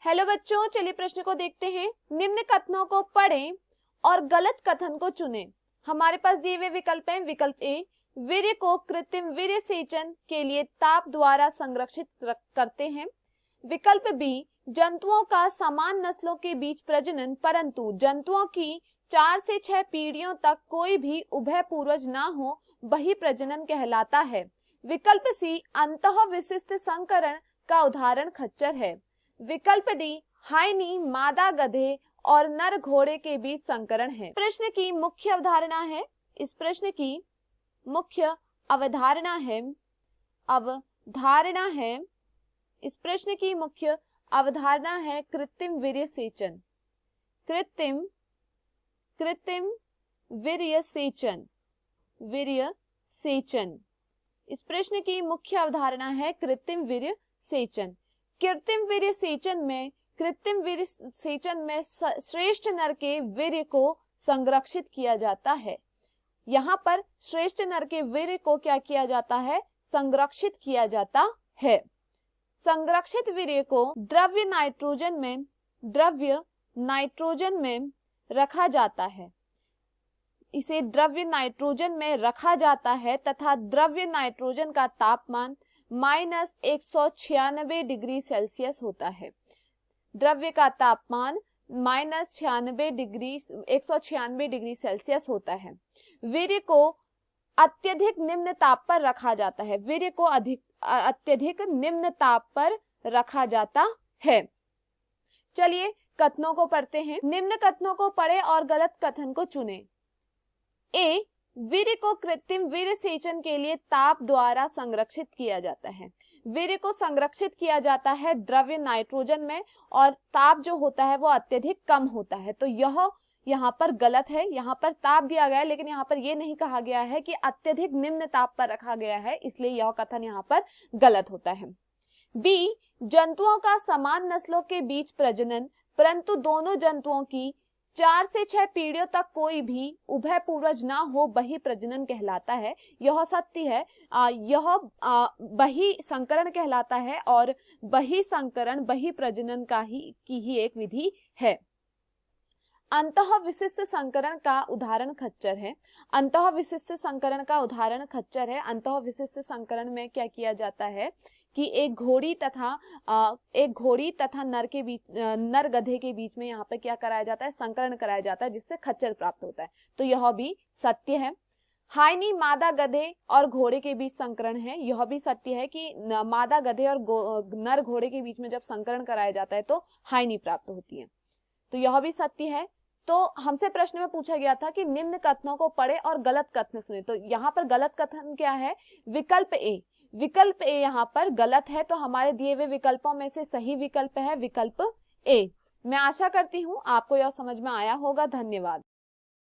Hello बच्चों, चलिए प्रश्न को देखते हैं। निम्न कथनों को पढ़ें और गलत कथन को चुनें। हमारे पास दिए हुए विकल्प हैं। विकल्प ए, वीर्य को कृत्रिम वीर्य सेचन के लिए ताप द्वारा संरक्षित करते हैं। विकल्प बी, जंतुओं का समान नस्लों के बीच प्रजनन परंतु जंतुओं की 4 से 6 पीढ़ियों तक कोई भी उभय पूर्वज ना हो वही प्रजनन कहलाता है। विकल्प सी, अंतः विशिष्ट संकरण का उदाहरण खच्चर है। विकल्प डी, हाइनी मादा गधे और नर घोड़े के बीच संकरण है। प्रश्न की मुख्य अवधारणा है, इस प्रश्न की मुख्य अवधारणा है, इस प्रश्न की मुख्य अवधारणा है कृत्रिम वीर्य सेचन। कृत्रिम वीर्य सेचन, इस प्रश्न की मुख्य अवधारणा है कृत्रिम वीर्य सेचन। कृत्रिम वीर्य सेचन में श्रेष्ठ नर के वीर्य को संरक्षित किया जाता है। यहाँ पर श्रेष्ठ नर के वीर्य को क्या किया जाता है? संरक्षित किया जाता है। संरक्षित वीर्य को द्रव्य नाइट्रोजन में रखा जाता है। इसे द्रव्य नाइट्रोजन में रखा जाता है तथा द्रव्य नाइट्रोजन का तापमान -196 डिग्री सेल्सियस होता है। द्रव्य का तापमान -196 डिग्री सेल्सियस होता है। वीर्य को अत्यधिक निम्न ताप पर रखा जाता है। वीर्य को अत्यधिक निम्न ताप पर रखा जाता है। चलिए कथनों को पढ़ते हैं। निम्न कथनों को पढ़े और गलत कथन को चुनें। ए, वीर्य को कृत्रिम वीर्य सेचन के लिए ताप द्वारा संरक्षित किया जाता है। वीर्य को संरक्षित किया जाता है द्रव्य नाइट्रोजन में और ताप जो होता है वो अत्यधिक कम होता है। तो यह यहाँ पर गलत है। यहाँ पर ताप दिया गया है लेकिन यहाँ पर यह नहीं कहा गया है कि अत्यधिक निम्न ताप पर रखा गया है, इसलिए यह कथन यहाँ पर गलत होता है। बी, जंतुओं का समान नस्लों के बीच प्रजनन परंतु दोनों जंतुओं की 4 से 6 पीढ़ियों तक कोई भी उभय पूर्वज ना हो वही प्रजनन कहलाता है। यह सत्य है। यह वही संकरण कहलाता है और वही संकरण वही प्रजनन की ही एक विधि है। अंतः विशिष्ट संकरण का उदाहरण खच्चर है। अंतः विशिष्ट संकरण का उदाहरण खच्चर है। अंतः विशिष्ट संकरण में क्या किया जाता है कि एक घोड़ी तथा नर गधे के बीच में यहाँ पे क्या कराया जाता है? संकरण कराया जाता है, जिससे खच्चर प्राप्त होता है। तो यह भी सत्य है। हाइनी मादा गधे और घोड़े के बीच संकरण है। यह भी सत्य है कि मादा गधे और नर घोड़े के बीच में जब संकरण कराया जाता है तो हाइनी प्राप्त होती है। तो यह भी सत्य है। तो हमसे प्रश्न में पूछा गया था कि निम्न कथनों को पढ़े और गलत कथन सुने। तो यहाँ पर गलत कथन क्या है? विकल्प ए। विकल्प ए यहाँ पर गलत है। तो हमारे दिए हुए विकल्पों में से सही विकल्प है विकल्प ए। मैं आशा करती हूँ आपको यह समझ में आया होगा। धन्यवाद।